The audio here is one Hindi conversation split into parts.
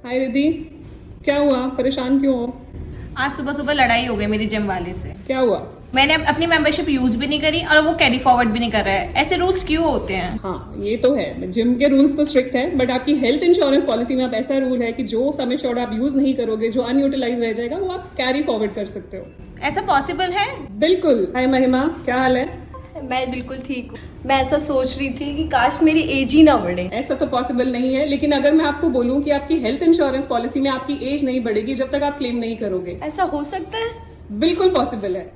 हाय रिद्धि, क्या हुआ? परेशान क्यों हो? आज सुबह सुबह लड़ाई हो गई मेरी जिम वाले से। क्या हुआ? मैंने अपनी मेंबरशिप यूज भी नहीं करी और वो कैरी फॉरवर्ड भी नहीं कर रहा है। ऐसे रूल्स क्यों होते हैं? हाँ, ये तो है, जिम के रूल्स तो स्ट्रिक्ट है, बट आपकी हेल्थ इंश्योरेंस पॉलिसी में आप ऐसा रूल है कि जो सम एश्योर्ड आप यूज नहीं करोगे, जो अनयूटिलाइज रह जाएगा, वो आप कैरी फॉरवर्ड कर सकते हो। ऐसा पॉसिबल है? बिल्कुल। हाय महिमा, क्या हाल है? मैं बिल्कुल ठीक हूँ। मैं ऐसा सोच रही थी कि काश मेरी एज ही ना बढ़े। ऐसा तो पॉसिबल नहीं है, लेकिन अगर मैं आपको बोलूं कि आपकी हेल्थ इंश्योरेंस पॉलिसी में आपकी एज नहीं बढ़ेगी जब तक आप क्लेम नहीं करोगे। ऐसा हो सकता है? बिल्कुल पॉसिबल है।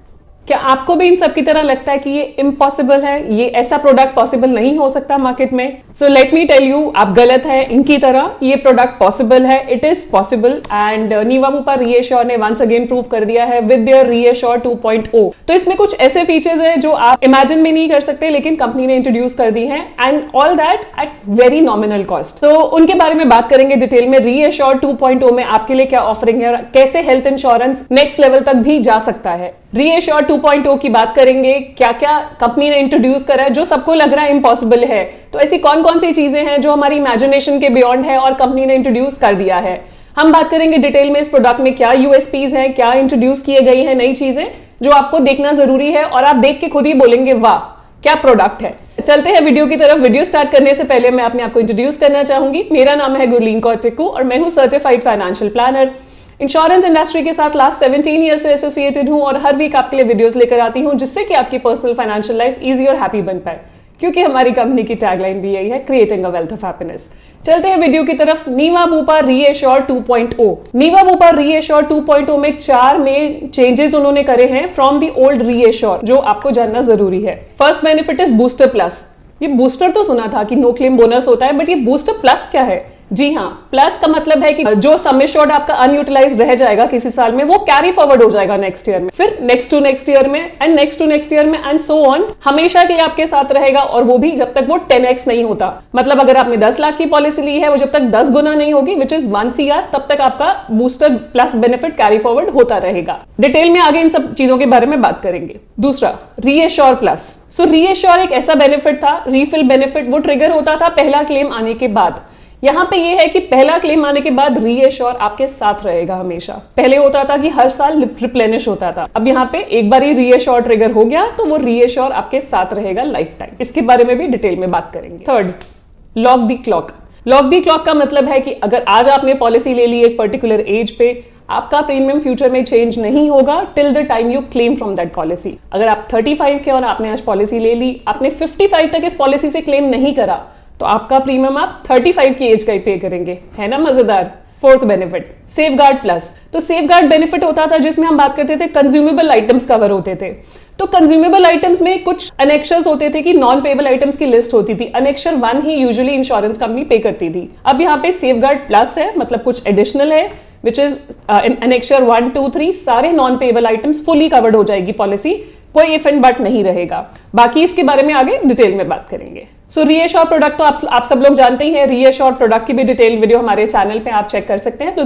क्या आपको भी इन सब की तरह लगता है कि ये इम्पॉसिबल है, ये ऐसा प्रोडक्ट पॉसिबल नहीं हो सकता मार्केट में? So let me tell you, आप गलत है इनकी तरह। ये प्रोडक्ट पॉसिबल है, it is possible and Niva Bupa reassure ने वंस अगेन प्रूव कर दिया है विद देयर रीएश्योर 2.0। तो इसमें कुछ ऐसे फीचर्स है जो आप इमेजिन भी नहीं कर सकते, लेकिन कंपनी ने इंट्रोड्यूस कर दी है and all that at very nominal cost. तो उनके बारे में बात करेंगे डिटेल में। रीएश्योर 2.0 में आपके लिए क्या ऑफरिंग है, कैसे हेल्थ इंश्योरेंस नेक्स्ट लेवल तक भी जा सकता है। रीएश्योर 2.0 की बात करेंगे, क्या क्या कंपनी ने इंट्रोड्यूस करा है जो सबको लग रहा है इम्पॉसिबल है। तो ऐसी कौन कौन सी चीजें हैं जो हमारी इमेजिनेशन के बियॉन्ड है और कंपनी ने इंट्रोड्यूस कर दिया है। हम बात करेंगे डिटेल में इस प्रोडक्ट में क्या यूएसपीज हैं, क्या इंट्रोड्यूस किए गई हैं नई चीजें जो आपको देखना जरूरी है और आप देख के खुद ही बोलेंगे वाह क्या प्रोडक्ट है। चलते हैं वीडियो की तरफ। वीडियो स्टार्ट करने से पहले मैं अपने आप को इंट्रोड्यूस करना चाहूंगी। मेरा नाम है गुरलीन कौर टिक्कू और मैं हूं certified financial planner. Insurance industry के साथ लास्ट 17 ईयर से एसोसिएटेड हूं और हर वीक आपके लिए वीडियोस लेकर आती हूं जिससे कि आपकी पर्सनल फाइनेंशियल लाइफ इजी और हैप्पी बन पाए, क्योंकि हमारी कंपनी की टैगलाइन भी यही है, creating a wealth of happiness. चलते हैं वीडियो की तरफ। नीवा बुपा रीएश्योर 2.0। नीवा बुपा रीएश्योर 2.0 में 4 मेन चेंजेस उन्होंने करे हैं फ्रॉम द ओल्ड रीएश्योर, जो आपको जानना जरूरी है। First benefit is booster plus. ये बूस्टर तो सुना था कि नो क्लेम बोनस होता है, बट ये बूस्टर प्लस क्या है? जी हाँ, प्लस का मतलब है कि जो सम एश्योर्ड आपका अनयूटिलाइज रह जाएगा किसी साल में, वो कैरी फॉरवर्ड हो जाएगा नेक्स्ट ईयर में, फिर नेक्स्ट टू नेक्स्ट ईयर में and next to next year में एंड सो ऑन, हमेशा के लिए आपके साथ रहेगा। और वो भी जब तक वो 10x नहीं होता। मतलब अगर आपने 10 लाख की पॉलिसी ली है, वो जब तक 10 गुना नहीं होगी, विच इज 1 CR, तब तक आपका booster plus benefit carry forward होता रहेगा। डिटेल में आगे इन सब चीजों के बारे में बात करेंगे। दूसरा, रीएश्योर प्लस। सो रीएश्योर एक ऐसा बेनिफिट था, रीफिल बेनिफिट, वो ट्रिगर होता था पहला क्लेम आने के बाद। यहां पे ये है कि पहला क्लेम आने के बाद रीएश्योर आपके साथ रहेगा हमेशा। पहले होता था कि हर साल रिप्लेनिश होता था, अब यहाँ पे एक बार ही रीएश्योर ट्रिगर हो गया तो वो रीएश्योर आपके साथ रहेगा लाइफ टाइम। इसके बारे में भी डिटेल में बात करेंगे। Third, lock the clock. Lock the clock का मतलब है कि अगर आज आपने पॉलिसी ले ली एक पर्टिकुलर एज पे, आपका प्रीमियम फ्यूचर में चेंज नहीं होगा till the time you claim from that policy. अगर आप 35 के और आपने आज पॉलिसी ले ली, आपने 55 तक इस पॉलिसी से क्लेम नहीं करा, तो आपका प्रीमियम आप 35 की एज का ही पे करेंगे। है ना मजेदार। Fourth benefit, safeguard plus. तो सेफगार्ड बेनिफिट होता था जिसमें हम बात करते थे कंज्यूमेबल आइटम्स कवर होते थे। तो कंज्यूमेबल आइटम्स में कुछ अनेक्शर्स होते थे कि नॉन पेएबल आइटम्स की लिस्ट होती थी। अनेक्शर 1 ही यूजुअली इंश्योरेंस कंपनी पे करती थी। अब यहाँ पे सेफगार्ड प्लस है, मतलब कुछ एडिशनल है, विच इज अनेक्शर 1, 2, 3 सारे non payable items fully covered हो जाएगी पॉलिसी, कोई इफ एंड बट नहीं रहेगा। बाकी इसके बारे में आगे डिटेल में बात करेंगे। सो रीएश्योर प्रोडक्ट तो आप सब लोग जानते ही हैं। रीएश्योर प्रोडक्ट की भी डिटेल वीडियो हमारे चैनल पे आप चेक कर सकते हैं। तो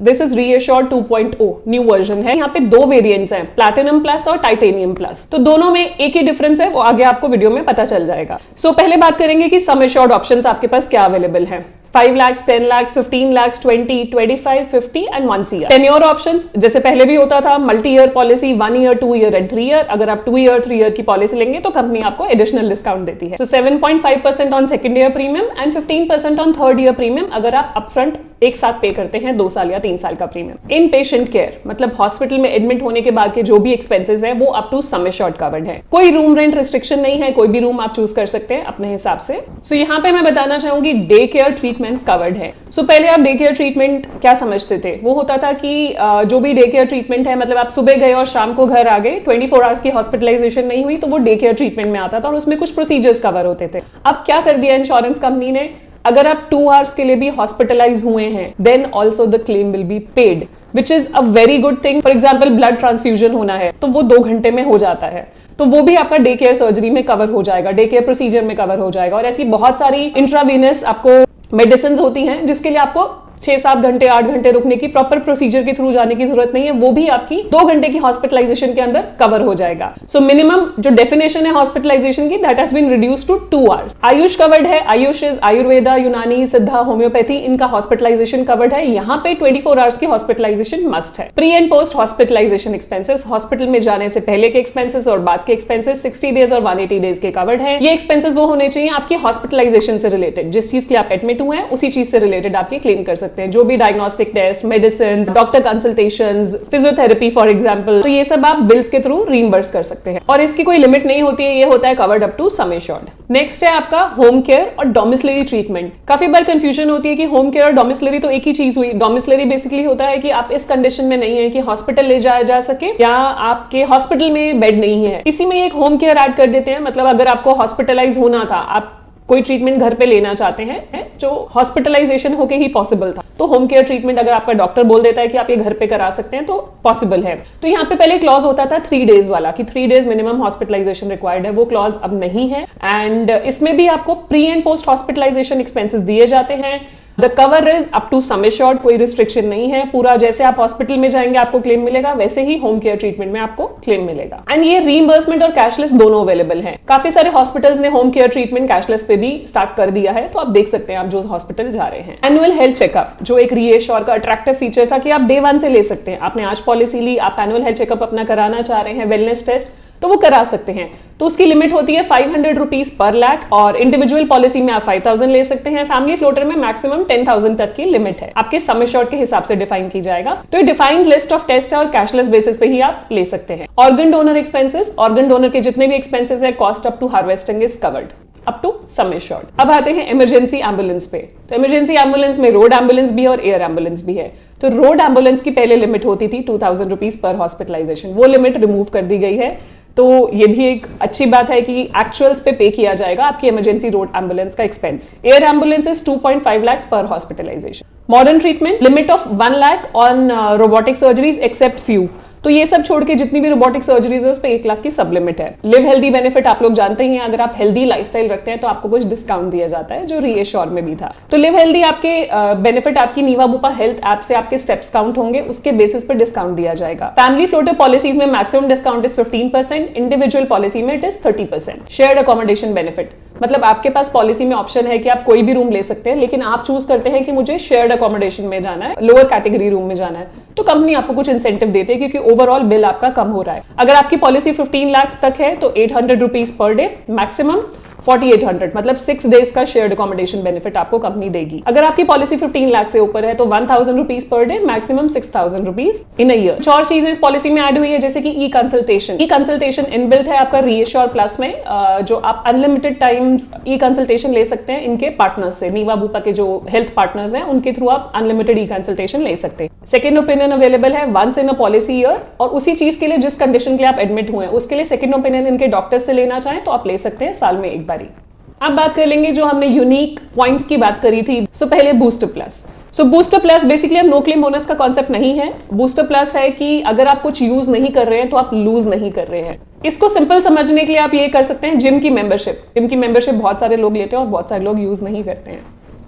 this is reassure 2.0 new version है। यहाँ पे 2 वेरिएंट्स हैं, प्लैटिनम प्लस और टाइटेनियम प्लस। तो दोनों में एक ही डिफरेंस है, वो आगे आपको वीडियो में पता चल जाएगा। सो पहले बात करेंगे कि सम एश्योर्ड ऑप्शंस आपके पास क्या अवेलेबल है। 5 lakh, 10 lakh, 15 lakh, 20, 25, 50 and 1 CR। Tenure options जैसे पहले भी होता था, multi year policy, 1 year, 2 year and 3 year. अगर आप 2 ईयर, 3 ईयर की पॉलिसी लेंगे तो कंपनी आपको एडिशनल डिस्काउंट देती है। सो 7.5% on second year premium and 15% on third year premium, अगर आप अपफ्रंट एक साथ पे करते हैं 2 साल या 3 साल का प्रीमियम। इन पेशेंट केयर मतलब हॉस्पिटल में एडमिट होने के बाद के जो भी एक्सपेंसेस है वो up to sum assured covered है। कोई रूम रेंट रिस्ट्रिक्शन नहीं है, कोई भी रूम आप चूज कर सकते हैं अपने हिसाब से। सो यहाँ पे मैं बताना चाहूंगी डे केयर ट्रीटमेंट्स कवर्ड है। सो पहले आप डे केयर ट्रीटमेंट क्या समझते थे? वो होता था कि जो भी डे केयर ट्रीटमेंट है, मतलब आप सुबह गए और शाम को घर आ गए, 24 आवर्स की हॉस्पिटलाइजेशन नहीं हुई तो वो डे केयर ट्रीटमेंट में आता था और उसमें कुछ प्रोसीजर्स कवर होते थे। अब क्या कर दिया इंश्योरेंस कंपनी ने, अगर आप 2 आवर्स के लिए भी हॉस्पिटलाइज हुए हैं then also the claim will be paid, which is a very good thing. For example blood transfusion होना है तो वो 2 घंटे में हो जाता है, तो वो भी आपका डे केयर सर्जरी में कवर हो जाएगा, डे केयर प्रोसीजर में कवर हो जाएगा। और ऐसी बहुत सारी इंट्रावीनस आपको मेडिसिन होती हैं जिसके लिए आपको 6-7 घंटे 8 घंटे रुकने की, प्रॉपर प्रोसीजर के थ्रू जाने की जरूरत नहीं है, वो भी आपकी 2 घंटे की हॉस्पिटलाइजेशन के अंदर कवर हो जाएगा। सो मिनिमम जो डेफिनेशन है हॉस्पिटलाइजेशन की, that has been reduced to 2 hours. Ayush covered है, आयुष इज आयुर्वेदा, यूनानी, सिद्धा, होम्योपैथी, इनका हॉस्पिटलाइजेशन कवर्ड है। यहाँ पे 24 आवर्स की हॉस्पिटलाइजेशन मस्ट है। Pre and post hospitalization expenses, hospital में जाने से पहले के एक्सपेंसेस और बाद के एक्सपेंसेस 60 डेज और 180 डेज के कवर्ड है। ये एक्सपेंसेस वो होने चाहिए आपकी हॉस्पिटलाइजेशन से रिलेटेड, जिस चीज की आप एडमिट हुए हैं उसी चीज से रिलेटेड आपके क्लेम कर सकते हैं। जो भी diagnostic test, medicine, doctor consultations, physiotherapy for example, तो ये सब आप बिल्स के थ्रू रीइंबर्स कर सकते हैं और इसकी कोई लिमिट नहीं होती है, ये होता है covered up to sum assured. Next है आपका होम केयर और डोमिसिलरी ट्रीटमेंट। काफी बार कंफ्यूजन होती है कि होम केयर और डोमिसिलरी तो एक ही चीज हुई। डोमिसिलरी बेसिकली होता है कि आप इस कंडीशन में नहीं है कि हॉस्पिटल ले जाया जा सके या आपके हॉस्पिटल में बेड नहीं है, इसी में एक होम केयर ऐड कर देते हैं। मतलब अगर आपको हॉस्पिटलाइज होना था, आप कोई ट्रीटमेंट घर पे लेना चाहते हैं जो हॉस्पिटलाइजेशन होके ही पॉसिबल था, तो होम केयर ट्रीटमेंट अगर आपका डॉक्टर बोल देता है कि आप ये घर पे करा सकते हैं तो पॉसिबल है। तो यहाँ पे पहले क्लॉज होता था 3 डेज वाला कि 3 डेज मिनिमम हॉस्पिटलाइजेशन रिक्वायर्ड है, वो क्लॉज अब नहीं है। एंड इसमें भी आपको pre and post hospitalization expenses दिए जाते हैं। The cover is up to sum assured, कोई रिस्ट्रिक्शन नहीं है। पूरा जैसे आप हॉस्पिटल में जाएंगे आपको क्लेम मिलेगा, वैसे ही होम केयर ट्रीटमेंट में आपको क्लेम मिलेगा। एंड ये रीइंबर्समेंट और कैशलेस दोनों अवेलेबल हैं। काफी सारे हॉस्पिटल्स ने होम केयर ट्रीटमेंट कैशलेस पे भी स्टार्ट कर दिया है, तो आप देख सकते हैं आप जो हॉस्पिटल जा रहे हैं। एनुअल हेल्थ चेकअप जो एक रीएश्योर का अट्रैक्टिव फीचर था कि आप डे 1 से ले सकते हैं। आपने आज पॉलिसी ली, आप एनुअल हेल्थ चेकअप अपना कराना चाह रहे हैं, वेलनेस टेस्ट, तो वो करा सकते हैं। तो उसकी लिमिट होती है 500 रुपीज पर लाख और इंडिविजुअल पॉलिसी में आप 5000 ले सकते हैं। फैमिली फ्लोटर में मैक्सिमम 10,000 तक की लिमिट है, आपके सम एश्योर्ड के हिसाब से डिफाइन की जाएगा। तो ये डिफाइंड लिस्ट ऑफ टेस्ट है और कैशलेस बेसिस पे ही आप ले सकते हैं। Organ donor expenses, organ donor के जितने भी एक्सपेंसेस है, cost up to harvesting is covered up to sum assured. अब आते हैं इमरजेंसी एम्बुलेंस पे। तो इमरजेंसी एम्बुलेंस में रोड एम्बुलेंस भी है और एयर एम्बुलेंस भी है। तो रोड एम्बुलेंस की पहले लिमिट होती थी 2000 रुपीज पर हॉस्पिटलाइजेशन, वो लिमिट रिमूव कर दी गई है। तो ये भी एक अच्छी बात है कि एक्चुअल्स पे किया जाएगा आपकी इमरजेंसी रोड एम्बुलेंस का expense. Air ambulance is 2.5 lakh per hospitalisation. Modern treatment limit of 1 lakh on robotic surgeries except few. तो ये सब छोड़ के जितनी भी रोबोटिक सर्जरीज है उस पे 1 लाख की सब लिमिट है। लिव हेल्दी बेनिफिट आप लोग जानते ही हैं, अगर आप हेल्दी लाइफस्टाइल रखते हैं तो आपको कुछ डिस्काउंट दिया जाता है, जो रीएश्योर में भी था। तो लिव हेल्दी आपके बेनिफिट आपकी नीवा बुपा हेल्थ ऐप से आपके स्टेप्स काउंट होंगे, उसके बेसिस पर डिस्काउंट दिया जाएगा। फैमिली फ्लोटर पॉलिसीज में maximum discount is 15%, individual policy में it is 30%। Shared accommodation benefit, मतलब आपके पास पॉलिसी में ऑप्शन है कि आप कोई भी रूम ले सकते हैं, लेकिन आप चूज करते हैं कि मुझे शेयर्ड अकोमोडेशन में जाना है, लोअर कैटेगरी रूम में जाना है, तो कंपनी आपको कुछ इंसेंटिव देती है क्योंकि ओवरऑल बिल आपका कम हो रहा है। अगर आपकी पॉलिसी 15 लाख तक है तो 800 रुपीज पर डे, मैक्सिमम 4800, मतलब 6 डेज का शेयर्ड अकोमोडेशन बेनिफिट आपको कंपनी देगी। अगर आपकी पॉलिसी 15 लाख से ऊपर है तो 1000 rupees per day, maximum 6000 rupees in a year. कुछ और चीजें इस पॉलिसी में ऐड हुई है जैसे कि e consultation. E consultation inbuilt है आपका रीएश्योर प्लस में, जो आप अनलिमिटेड टाइम्स ई कंसल्टेशन ले सकते हैं इनके पार्टनर्स से। नीवा बुपा के जो हेल्थ पार्टनर्स हैं उनके थ्रू आप अनलिमिटेड ई कंसल्टेशन ले सकते हैं। सेकेंड ओपिनियन अवेलेबल है once in a policy year, और उसी चीज के लिए जिस कंडीशन के लिए आप एडमिट हुए हैं उसके लिए सेकेंड ओपिनियन इनके डॉक्टर से लेना चाहें तो आप ले सकते हैं साल में एक बारी। अब बात कर लेंगे जो हमने यूनिक पॉइंट्स की बात करी थी। सो पहले बूस्टर प्लस। सो बूस्टर प्लस बेसिकली अब नो क्लेम बोनस का कॉन्सेप्ट नहीं है। बूस्टर प्लस है कि अगर आप कुछ यूज नहीं कर रहे हैं तो आप लूज नहीं कर रहे हैं। इसको सिंपल समझने के लिए आप ये कर सकते हैं जिम की मेंबरशिप। जिम की मेंबरशिप बहुत सारे लोग लेते हैं और बहुत सारे लोग यूज नहीं करते हैं।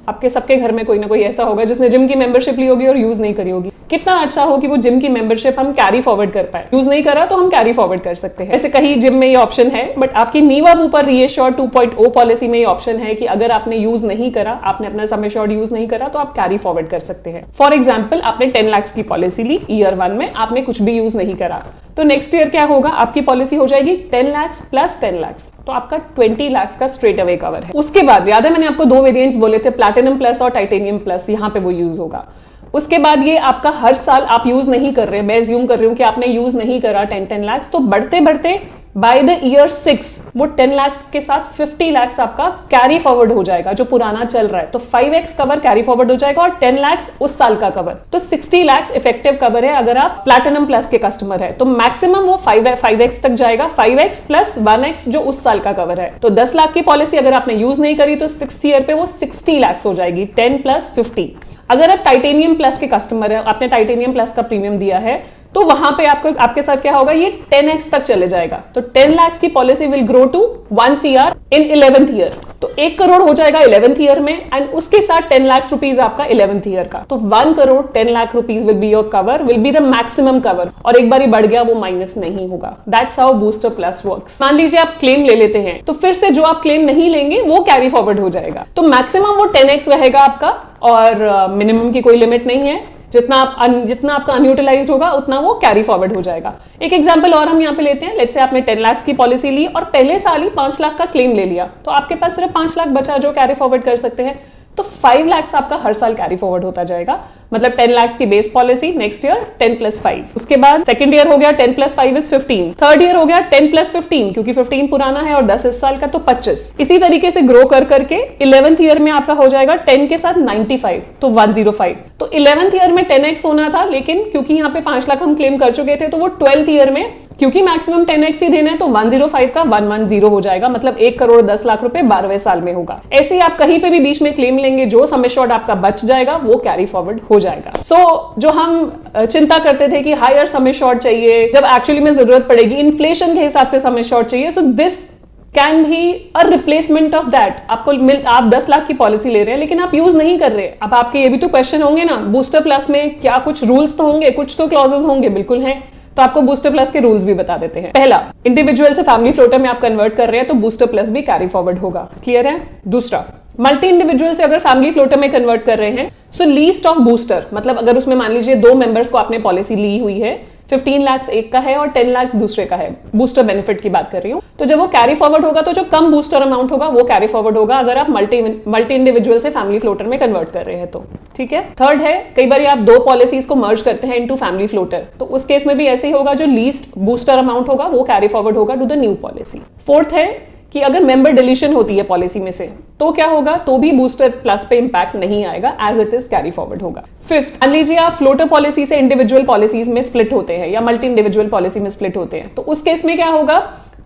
आपके सबके घर में कोई ना कोई ऐसा होगा जिसने जिम की मेंबरशिप ली होगी और यूज नहीं करी होगी। कितना अच्छा हो कि वो जिम की मेंबरशिप हम कैरी फॉरवर्ड कर पाए। यूज नहीं करा तो हम कैरी फॉरवर्ड कर सकते हैं। ऐसे कहीं जिम में ये ऑप्शन है, बट आपकी नीवा बुपा रीएश्योर 2.0 पॉलिसी में ये ऑप्शन है कि अगर आपने यूज नहीं करा, आपने अपना सम एश्योर्ड यूज नहीं करा, तो आप कैरी फॉरवर्ड कर सकते हैं। फॉर एग्जाम्पल आपने 10 लाख की पॉलिसी ली ईयर 1 में, आपने कुछ भी यूज नहीं करा, तो नेक्स्ट ईयर क्या होगा, आपकी पॉलिसी हो जाएगी 10 लाख प्लस 10 लाख, तो आपका 20 लाख का स्ट्रेट अवे कवर है। उसके बाद याद है मैंने आपको 2 वेरिएंट्स बोले थे, प्लैटिनम प्लस और टाइटेनियम प्लस, यहाँ पे वो यूज होगा। उसके बाद ये आपका हर साल आप यूज नहीं कर रहे, मैं अज्यूम कर रही हूँ कि आपने यूज नहीं करा 10 लाख, तो बढ़ते बढ़ते बाय द ईयर 6 वो 10 लाख के साथ 50 लाख आपका कैरी फॉरवर्ड हो जाएगा जो पुराना चल रहा है। तो 5x कवर कैरी फॉरवर्ड हो जाएगा और 10 लाख उस साल का कवर, तो 60 लाख इफेक्टिव कवर है अगर आप प्लैटिनम प्लस के कस्टमर है। तो मैक्सिमम वो 5x तक जाएगा, 5x प्लस 1x जो उस साल का कवर है। तो 10 लाख की पॉलिसी अगर आपने यूज नहीं करी तो 6th ईयर पे वो 60 लाख हो जाएगी, 10 प्लस 50। अगर आप टाइटेनियम प्लस के कस्टमर है, आपने टाइटेनियम प्लस का प्रीमियम दिया है, तो वहां पे आपके साथ क्या होगा, ये 10x तक चले जाएगा। तो 10 लाख की policy will grow to 1 CR in 11th year. तो 1 करोड़ हो जाएगा 11th ईयर में, एंड उसके साथ 10 लाख रुपीज आपका 11th ईयर का। तो 1 crore 10 lakh rupees will be your cover, will be the maximum cover, और एक बार बढ़ गया वो माइनस नहीं होगा। That's how booster plus works. मान लीजिए आप क्लेम ले लेते हैं, तो फिर से जो आप क्लेम नहीं लेंगे वो कैरी फॉरवर्ड हो जाएगा। तो मैक्सिमम वो 10x रहेगा आपका, और मिनिमम की कोई लिमिट नहीं है। जितना आपका अनयूटिलाइज्ड होगा उतना वो कैरी फॉरवर्ड हो जाएगा। एक एग्जांपल और हम यहाँ पे लेते हैं। लेट्स से आपने 10 लाख की पॉलिसी ली और पहले साल ही 5 लाख का क्लेम ले लिया, तो आपके पास सिर्फ 5 लाख बचा जो कैरी फॉरवर्ड कर सकते हैं। तो 5 लाख आपका हर साल कैरी फॉरवर्ड होता जाएगा। मतलब 10 लाख की बेस पॉलिसी, नेक्स्ट ईयर 10 + 5, उसके बाद सेकंड ईयर हो गया 10 + 5 = 15, थर्ड ईयर हो गया 10 + 15 क्योंकि 15 पुराना है और 10 इस साल का, तो 25। इसी तरीके से ग्रो कर करके 11th ईयर में आपका हो जाएगा 10 के साथ 95, तो 105। तो 11th ईयर में 10x होना था, लेकिन क्योंकि यहाँ पे 5 लाख हम क्लेम कर चुके थे, तो वो 12th ईयर में क्योंकि मैक्सिमम 10x ही देना है, तो 105 का 110 हो जाएगा। मतलब 1 करोड़ 10 लाख रुपए 12वें साल में होगा। ऐसे ही आप कहीं पे भी बीच में क्लेम लेंगे, जो सम एश्योर्ड आपका बच जाएगा वो कैरी फॉरवर्ड हो जाएगा। जो हम चिंता करते थे कि हायर सम एश्योर्ड चाहिए, जब एक्चुअली में जरूरत पड़ेगी इन्फ्लेशन के हिसाब से सम एश्योर्ड चाहिए, सो दिस कैन भी अ रिप्लेसमेंट ऑफ दैट। आप 10 लाख की पॉलिसी ले रहे हैं लेकिन आप यूज नहीं कर रहे। अब आपके ये भी तो क्वेश्चन होंगे ना, बूस्टर प्लस में क्या कुछ रूल्स तो होंगे, कुछ तो क्लॉजेस होंगे। बिल्कुल हैं, तो आपको बूस्टर प्लस के रूल्स भी बता देते हैं। पहला, इंडिविजुअल से फैमिली फ्लोटर में आप कन्वर्ट कर रहे हैं तो बूस्टर प्लस भी कैरी फॉरवर्ड होगा। क्लियर है? दूसरा, मल्टी इंडिविजुअल से अगर फैमिली फ्लोटर में कन्वर्ट कर रहे हैं, सो लीस्ट ऑफ बूस्टर, मतलब अगर उसमें मान लीजिए 2 मेंबर्स को आपने पॉलिसी ली हुई है, 15 लाख एक का है और 10 लाख दूसरे का है, बूस्टर बेनिफिट की बात कर रही हूं, तो जब वो कैरी फॉरवर्ड होगा तो जो कम बूस्टर अमाउंट होगा वो कैरी फॉरवर्ड होगा अगर आप मल्टी इंडिविजुअल से फैमिली फ्लोटर में कन्वर्ट कर रहे हैं तो। ठीक है। थर्ड है, कई बार आप 2 पॉलिसीज को मर्ज करते हैं इनटू फैमिली फ्लोटर, तो उस केस में भी ऐसे ही होगा, जो लीस्ट बूस्टर अमाउंट होगा वो कैरी फॉरवर्ड होगा to the new policy. Fourth है कि अगर मेंबर डिलीशन होती है पॉलिसी में से तो क्या होगा, तो भी बूस्टर प्लस पे इंपैक्ट नहीं आएगा, as it is carry forward होगा। फिफ्थ, मान लीजिए आप फ्लोटर पॉलिसी से इंडिविजुअल पॉलिसीज में स्प्लिट होते हैं या मल्टी इंडिविजुअल पॉलिसी में स्प्लिट होते हैं, तो उस केस में क्या होगा,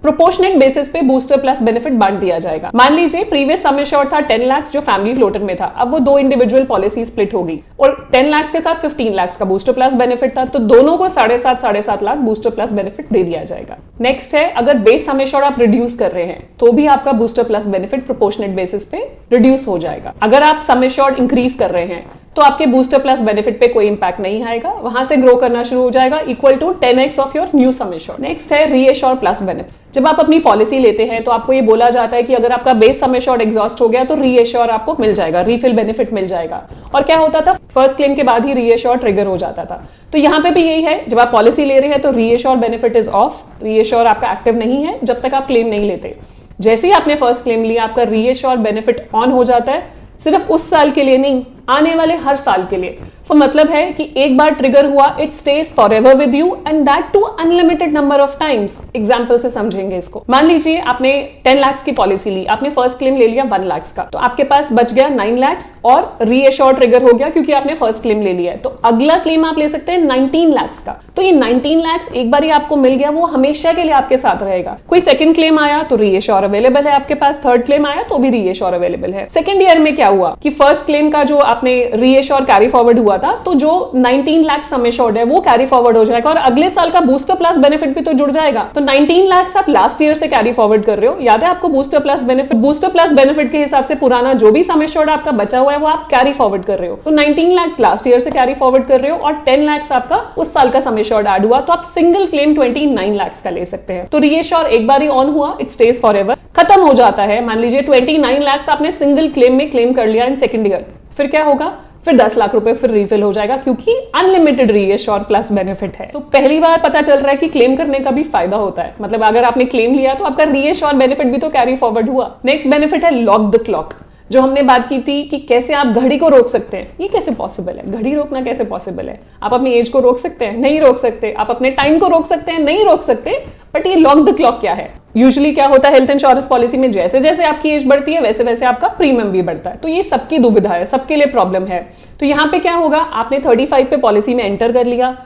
प्रोपोर्शनेट बेसिस पे बूस्टर प्लस बेनिफिट बांट दिया जाएगा। मान लीजिए प्रीवियस सम एश्योर्ड था 10 लाख जो फैमिली फ्लोटर में था, अब वो 2 इंडिविजुअल पॉलिसी स्प्लिट हो गई और 10 लाख के साथ 15 लाख का बूस्टर प्लस बेनिफिट था, तो दोनों को 7.5 लाख बूस्टर प्लस बेनिफिट दे दिया जाएगा। नेक्स्ट है, अगर बेस सम एश्योर्ड आप रिड्यूस कर रहे हैं तो भी आपका booster plus benefit proportionate basis पे रिड्यूस हो जाएगा। अगर आप सम एश्योर्ड इंक्रीज कर रहे हैं तो आपके बूस्टर प्लस बेनिफिट पे कोई इंपैक्ट नहीं आएगा, वहां से ग्रो करना शुरू हो जाएगा equal to 10x of your new sum assured. Next है रीएश्योर प्लस बेनिफिट। जब आप अपनी पॉलिसी लेते हैं तो आपको ये बोला जाता है कि अगर आपका बेस सम एश्योर्ड एग्जॉस्ट हो गया तो रीएश्योर आपको मिल जाएगा, रीफिल बेनिफिट मिल जाएगा। और क्या होता था, फर्स्ट क्लेम के बाद ही रीएश्योर ट्रिगर हो जाता था। तो यहाँ पे भी यही है, जब आप पॉलिसी ले रहे हैं तो reassure benefit is of, reassure आपका एक्टिव नहीं है जब तक आप क्लेम नहीं लेते। जैसे ही आपने फर्स्ट क्लेम लिया आपका रीएश्योर बेनिफिट ऑन हो जाता है, सिर्फ उस साल के लिए नहीं, आने वाले हर साल के लिए। तो मतलब है कि एक बार ट्रिगर हुआ, it stays forever with you and that too unlimited number of times. Example से समझेंगे इसको। मान लीजिए आपने 10 लाख की पॉलिसी ली, आपने फर्स्ट क्लेम ले लिया 1 लाख का, तो आपके पास बच गया 9 लाख और रीएश्योर ट्रिगर हो गया क्योंकि आपने फर्स्ट क्लेम ले लिया है। तो अगला क्लेम आप ले सकते हैं 19 लाख का। तो ये 19 लाख एक बार ही आपको मिल गया, वो हमेशा के लिए आपके साथ रहेगा। कोई सेकंड क्लेम आया तो रीएश्योर अवेलेबल है आपके पास, थर्ड क्लेम आया तो भी रीएश्योर अवेलेबल है। सेकंड ईयर में क्या हुआ कि फर्स्ट क्लेम का जो आपने रीएश्योर कैरी फॉरवर्ड हुआ था, तो जो 19 लाख सम एश्योर्ड है वो कैरी फॉरवर्ड हो जाएगा और अगले साल का बूस्टर प्लस बेनिफिट भी तो जुड़ जाएगा। तो 19 लाख आप लास्ट ईयर से कैरी फॉरवर्ड कर रहे हो, याद है आपको बूस्टर प्लस बेनिफिट के हिसाब से पुराना जो भी सम एश्योर्ड आपका बचा हुआ है वो आप कैरी फॉरवर्ड कर रहे हो। तो 19 लाख लास्ट ईयर से कैरी फॉरवर्ड कर रहे हो और 10 लाख आपका उस साल का सम एश्योर्ड ऐड हुआ, तो आप सिंगल क्लेम 29 लाख का ले सकते हैं। तो रीएश्योर एक बार ही ऑन हुआ, इट स्टेज फॉरएवर, खत्म हो जाता है। मान लीजिए 29 लाख आपने सिंगल क्लेम में क्लेम कर लिया इन सेकंड ईयर, फिर क्या होगा, फिर 10 लाख रुपए फिर रिफिल हो जाएगा क्योंकि अनलिमिटेड रीएश्योर प्लस बेनिफिट है। पहली बार पता चल रहा है कि क्लेम करने का भी फायदा होता है। मतलब अगर आपने क्लेम लिया तो आपका रीएश्योर बेनिफिट भी तो कैरी फॉरवर्ड हुआ। नेक्स्ट बेनिफिट है लॉक द क्लॉक। जो हमने बात की थी कि कैसे आप घड़ी को रोक सकते हैं, ये कैसे पॉसिबल है, घड़ी रोकना कैसे पॉसिबल है। आप अपनी एज को रोक सकते हैं, नहीं रोक सकते। आप अपने टाइम को रोक सकते हैं, नहीं रोक सकते। बट ये लॉक द क्लॉक क्या है, यूजुअली क्या होता है हेल्थ इंश्योरेंस पॉलिसी में, जैसे जैसे आपकी एज बढ़ती है वैसे वैसे आपका प्रीमियम भी बढ़ता है। तो ये सबकी दुविधा है, सबके लिए प्रॉब्लम है। तो यहाँ पे क्या होगा, आपने 35 पे पॉलिसी में एंटर कर लिया,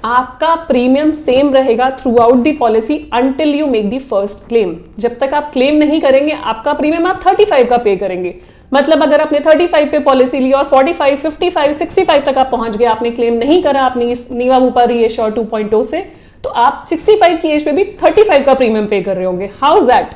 आपका प्रीमियम सेम रहेगा through out the policy until you make the first claim. जब तक आप क्लेम नहीं करेंगे आपका प्रीमियम आप 35 का पे करेंगे। मतलब अगर आपने 35 पे पॉलिसी ली और 45, 55, 65 तक आप पहुंच गए, आपने क्लेम नहीं करा अपनी नीवा बुपा रीएश्योर 2.0 से, तो आप 65 की एज पे भी 35 का प्रीमियम पे कर रहे होंगे। How is that?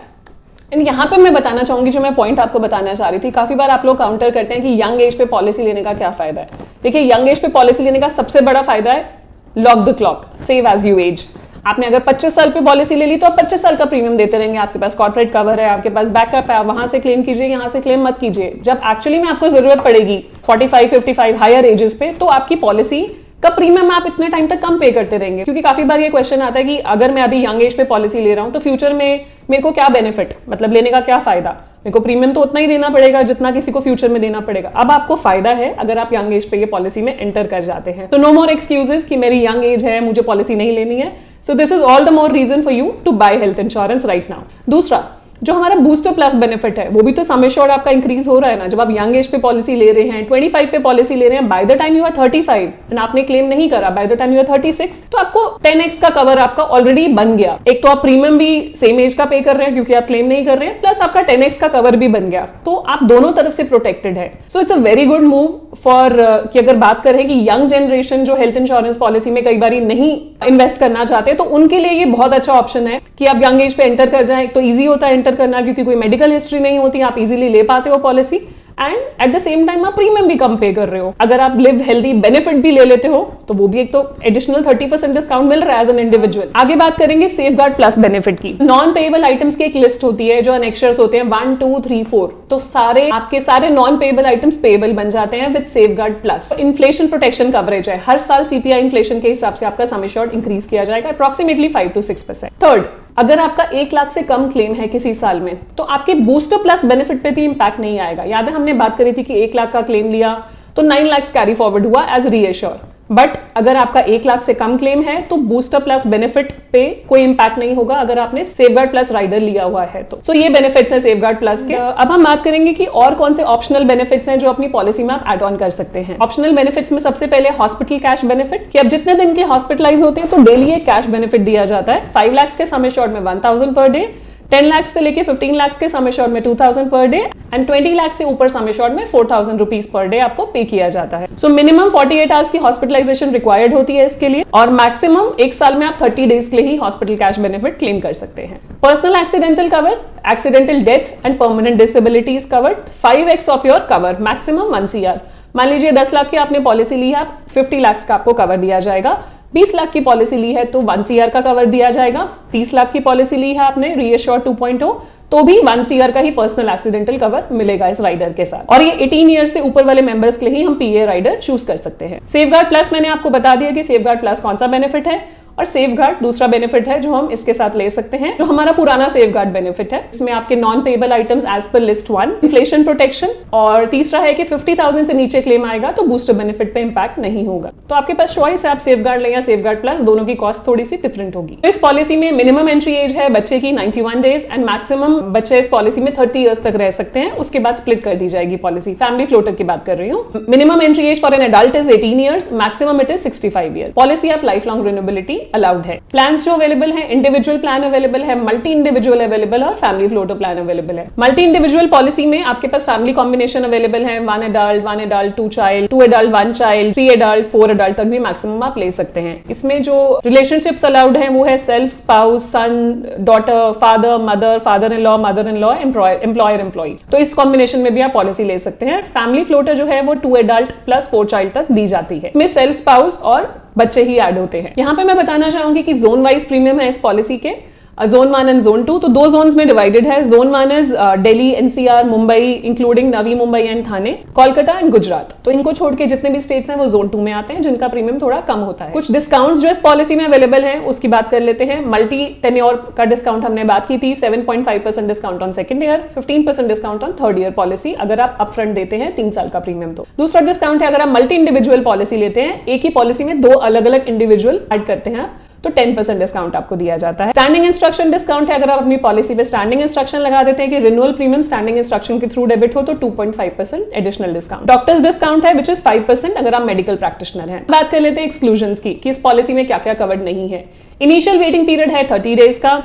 एंड यहाँ पे मैं बताना चाहूंगी, जो मैं पॉइंट आपको बताना चाह रही थी, काफी बार आप लोग काउंटर करते हैं कि यंग एज पे पॉलिसी लेने का क्या फायदा है। देखिए, यंग एज पे पॉलिसी लेने का सबसे बड़ा फायदा है lock the clock, save as you age. आपने अगर 25 साल पे पॉलिसी ले ली तो आप 25 साल का प्रीमियम देते रहेंगे, आपके पास कॉर्पोरेट कवर है, आपके पास बैकअप है, आप वहां से क्लेम कीजिए, यहाँ से क्लेम मत कीजिए। जब एक्चुअली में आपको जरूरत पड़ेगी 45, 55 हायर एजेस पे, तो आपकी पॉलिसी का प्रीमियम आप इतने टाइम तक कम पे करते रहेंगे। क्योंकि काफी बार ये क्वेश्चन आता है कि अगर मैं अभी यंग एज पे पॉलिसी ले रहा हूं तो फ्यूचर में मेरे को क्या बेनिफिट, मतलब लेने का क्या फायदा, मेरे को प्रीमियम तो उतना ही देना पड़ेगा जितना किसी को फ्यूचर में देना पड़ेगा। अब आपको फायदा है अगर आप यंग एज पे ये पॉलिसी में एंटर कर जाते हैं। तो नो मोर एक्सक्यूजेस कि मेरी यंग एज है, मुझे पॉलिसी नहीं लेनी है। So this is all the more reason for you to buy health insurance right now. दूसरा, जो हमारा बूस्टर प्लस बेनिफिट है वो भी तो सम एश्योर्ड आपका इंक्रीज हो रहा है ना। जब आप यंग एज पे पॉलिसी ले रहे हैं, 25 पे पॉलिसी ले रहे हैं, by the time you are 35 and आपने क्लेम नहीं करा, by the time you are 36, तो आपको 10x का कवर आपका ऑलरेडी बन गया। एक तो आप प्रीमियम भी सेम एज का पे कर रहे हैं क्योंकि आप क्लेम नहीं कर रहे हैं, प्लस आपका 10x का कवर भी बन गया, तो आप दोनों तरफ से प्रोटेक्टेड है। So it's a very good move for कि अगर बात करें कि यंग जनरेशन जो हेल्थ इंश्योरेंस पॉलिसी में कई बार नहीं इन्वेस्ट करना चाहते, तो उनके लिए ये बहुत अच्छा ऑप्शन है कि आप यंग एज पे एंटर कर जाए। तो ईजी होता है एंटर करना क्योंकि कोई मेडिकल हिस्ट्री नहीं होती, आप इजीली ले पाते हो policy, and at the same time आप प्रीमियम भी कम पे कर रहे हो। अगर आप लिव हेल्दी बेनिफिट भी ले लेते हो तो वो भी एक तो एडिशनल 30% डिस्काउंट मिल रहा है एज एन इंडिविजुअल। आगे बात करेंगे सेफगार्ड प्लस बेनिफिट की। नॉन पेएबल आइटम्स की एक लिस्ट होती है जो अनेक्शर्स होते हैं 1, 2, 3, 4, तो सारे आपके सारे नॉन पेएबल आइटम्स पेएबल बन जाते हैं with safeguard plus. Inflation protection coverage है, हर साल सीपीआई इन्फ्लेशन के हिसाब से आपका सम एश्योर्ड इंक्रीज किया जाएगा अप्रोक्सीमेटली 5 to 6%। थर्ड, अगर आपका 1 लाख से कम क्लेम है किसी साल में तो आपके बूस्टर प्लस बेनिफिट पे भी इंपैक्ट नहीं आएगा। याद है हमने बात करी थी कि 1 लाख का क्लेम लिया तो 9 लाख कैरी फॉरवर्ड हुआ एज रीएश्योर, बट अगर आपका 1 लाख से कम क्लेम है तो बूस्टर प्लस बेनिफिट पे कोई इंपैक्ट नहीं होगा अगर आपने सेफगार्ड प्लस राइडर लिया हुआ है तो। सो ये बेनिफिट्स हैं सेफगार्ड प्लस के। अब हम बात करेंगे कि और कौन से ऑप्शनल बेनिफिट्स हैं जो अपनी पॉलिसी में आप एड ऑन कर सकते हैं। ऑप्शनल बेनिफिट्स में सबसे पहले हॉस्पिटल कैश बेनिफिट, कि अब जितने दिन के हॉस्पिटलाइज होते हैं तो डेली एक कैश बेनिफिट दिया जाता है। 5 लाख के सम एश्योर्ड में 1000 पर डे, 10 लाख से लेके 15 लाख के सम एश्योर्ड में 2000 पर डे, एंड 20 लाख से ऊपर सम एश्योर्ड में 4000 रुपीज पर डे आपको पे किया जाता है। सो मिनिमम 48 आवर्स की हॉस्पिटलाइजेशन रिक्वायर्ड होती है इसके लिए, और मैक्सिमम 1 साल में आप 30 डेज के लिए ही हॉस्पिटल कैश बेनिफिट क्लेम कर सकते हैं। Personal accidental cover, accidental death and permanent disability is covered, 5x of your cover, maximum 1 CR। मान लीजिए 10 लाख की आपने पॉलिसी ली है, 50 लाख का आपको कवर दिया जाएगा। 20 लाख की पॉलिसी ली है तो 1 CR का कवर दिया जाएगा। 30 लाख की पॉलिसी ली है आपने रीएश्योर 2.0 तो भी 1 CR का ही पर्सनल एक्सीडेंटल कवर मिलेगा इस राइडर के साथ। और ये 18 ईयर से ऊपर वाले मेंबर्स के लिए ही हम पीए राइडर चूज कर सकते हैं। सेफगार्ड प्लस मैंने आपको बता दिया कि सेफगार्ड प्लस कौन सा बेनिफिट है, और सेफगार्ड दूसरा बेनिफिट है जो हम इसके साथ ले सकते हैं, जो हमारा पुराना सेफगार्ड बेनिफिट है। इसमें आपके non payable items as per list 1, inflation protection, और तीसरा है कि 50,000 से नीचे क्लेम आएगा तो बूस्टर बेनिफिट पे इंपैक्ट नहीं होगा। तो आपके पास चॉइस है, आप सेफगार्ड लें या सेफगार्ड प्लस, दोनों की कॉस्ट थोड़ी सी डिफरेंट होगी। तो इस पॉलिसी में मिनिमम एंट्री एज है बच्चे की 91 डेज एंड मैक्सिमम बच्चे इस पॉलिसी में 30 ईयर्स तक रह सकते हैं, उसके बाद स्प्लिट कर दी जाएगी पॉलिसी। फैमिली फ्लोटर की बात कर रही हूँ। Minimum entry age for an adult is 18 years, maximum it is 65 years. Policy आप लाइफ लॉन्ग रिन्यूएबिलिटी अलाउड है। प्लान्स जो अवेलेबल है, इंडिविजुअल प्लान अवेलेबल है, मल्टी इंडिविजुअल अवेलेबल है, और फैमिली फ्लोटर प्लान अवेलेबल है। मल्टी इंडिविजुअल पॉलिसी में आपके पास फैमिली कॉम्बिनेशन अवेलेबल है, 1 adult, 2 child, 2 adult, 1 child, 3 adult, 4 adult तक भी मैक्सिमम आप ले सकते हैं। इसमें जो रिलेशनशिप्स अलाउड है वो है self, spouse, son, daughter, father, mother, father in law, mother in law, employer, employee, तो इस कॉम्बिनेशन में भी आप पॉलिसी ले सकते हैं। फैमिली फ्लोटर जो है वो 2 adult प्लस 4 child तक दी जाती है। इसमें सेल्फ, स्पाउस और बच्चे ही ऐड होते हैं। यहाँ पे मैं बताना चाहूंगी कि जोन वाइज प्रीमियम है इस पॉलिसी के, जोन 1 एंड जोन 2, तो 2 जोन्स में डिवाइडेड है। Zone 1 is Delhi, NCR, Mumbai including Navi Mumbai and Thane, Kolkata and Gujarat. तो इनको छोड़ के जितने भी स्टेट्स हैं वो जोन 2 में आते हैं, जिनका प्रीमियम थोड़ा कम होता है। कुछ डिस्काउंट्स जो इस पॉलिसी में अवेलेबल हैं उसकी बात कर लेते हैं। मल्टी टेन्योर का डिस्काउंट हमने बात की थी, 7.5% discount on second year, 15% discount on third year policy अगर आप अपफ्रंट देते हैं 3 साल का प्रीमियम। तो दूसरा डिस्काउंट है अगर आप मल्टी इंडिविजुअल पॉलिसी लेते हैं, एक ही पॉलिसी में 2 अलग अलग इंडिविजुअल ऐड करते हैं तो 10% डिस्काउंट आपको दिया जाता है। स्टैंडिंग इंस्ट्रक्शन डिस्काउंट है, अगर आप अपनी पॉलिसी पे स्टैंडिंग इंस्ट्रक्शन लगा देते हैं कि रिन्यूअल प्रीमियम स्टैंडिंग इंस्ट्रक्शन के थ्रू डेबिट हो तो 2.5% एडिशनल डिस्काउंट। डॉक्टर्स डिस्काउंट है विच इज 5% अगर आप मेडिकल प्रैक्टिशनर हैं। बात कर लेते हैं एक्सक्लूजन्स की कि इस पॉलिसी में क्या क्या कवर्ड नहीं है। इनिशियल वेटिंग पीरियड है 30 डेज का,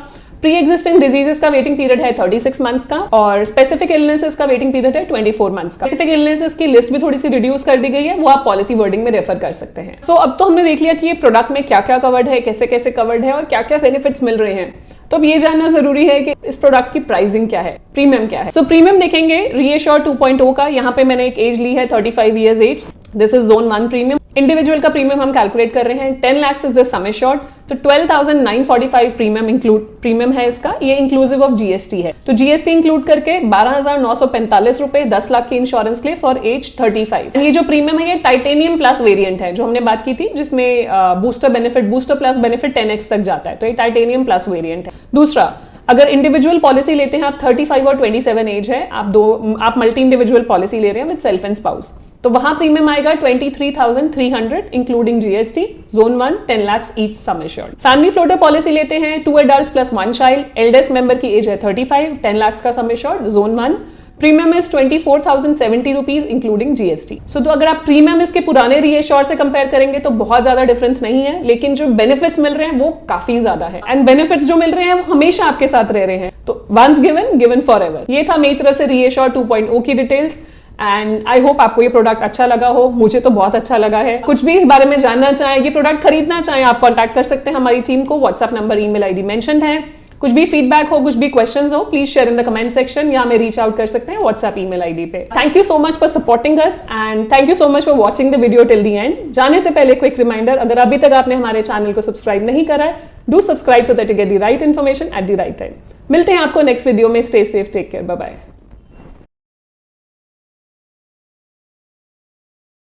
प्री एग्जिस्टिंग डिजीजेस का वेटिंग पीरियड है 36 मंथ्स का, और स्पेसिफिक इलनेसेस का वेटिंग पीरियड है 24 मंथ्स का। स्पेसिफिक इलनेसेस की लिस्ट भी थोड़ी सी रिड्यूस कर दी गई है, वो आप पॉलिसी वर्डिंग में रेफर कर सकते हैं। सो अब तो हमने देख लिया कि ये प्रोडक्ट में क्या क्या कवर्ड है, कैसे कैसे कवर्ड है और क्या क्या बेनिफिट्स मिल रहे हैं। तो अब ये जानना जरूरी है कि इस प्रोडक्ट की प्राइसिंग क्या है, प्रीमियम क्या है। सो प्रीमियम देखेंगे रीएश्योर 2.0 का, यहाँ पे मैंने एक एज ली है 35 years age. This is zone 1 premium. Individual का प्रीमियम हम कैलकुलेट कर रहे हैं 10 lakh is the sum assured, तो 12,945 प्रीमियम है इसका, ये इंक्लूसिव ऑफ जीएसटी है। तो जीएसटी इंक्लूड करके 12,945 रुपए 10 लाख की इंश्योरेंस के लिए फॉर एज 35। ये जो प्रीमियम है ये टाइटेनियम प्लस वेरिएंट है, जो हमने बात की थी जिसमें बूस्टर प्लस बेनिफिट 10x तक जाता है, तो ये टाइटेनियम प्लस वेरिएंट है। दूसरा, अगर इंडिविजुअल पॉलिसी लेते हैं आप 35 और 27 एज है, आप मल्टी इंडिविजुअल पॉलिसी ले रहे हैं विद सेल्फ एंड स्पाउस, तो वहां प्रीमियम आएगा 23,300 including GST, zone 1 10 lakh each sum assured. Family floater policy लेते हैं 2 adults plus 1 child, eldest member की एज है 35, 10 लाख का sum assured, zone 1, premium is 24,070 rupees including GST. So तो अगर आप प्रीमियम इसके पुराने रीएश्योर से कंपेयर करेंगे तो बहुत ज्यादा डिफरेंस नहीं है, लेकिन जो बेनिफिट्स मिल रहे हैं वो काफी ज्यादा है, एंड बेनिफिट्स जो मिल रहे हैं वो हमेशा आपके साथ रह रहे हैं, तो वंस गिवन फॉर एवर। ये था मेरी तरफ से रीएश्योर 2.0 की डिटेल्स, एंड आई होप आपको ये प्रोडक्ट अच्छा लगा हो। मुझे तो बहुत अच्छा लगा है। कुछ भी इस बारे में जानना चाहें, ये प्रोडक्ट खरीदना चाहें, आप कांटेक्ट कर सकते हैं हमारी टीम को। WhatsApp number, email ID mentioned है। कुछ भी फीडबैक हो, कुछ भी क्वेश्चंस हो, please share in the comment section, या हमें रीच आउट कर सकते हैं व्हाट्सएप ईमेल आईडी पे। Thank you so much for supporting us, and thank you so much for watching the video till the end. जाने से पहले क्विक रिमाइंडर, अगर अभी तक आपने हमारे चैनल को सब्सक्राइब नहीं करा है, do subscribe so that you get the right information at the right time. मिलते हैं आपको नेक्स्ट वीडियो में। Stay safe, take care, bye bye.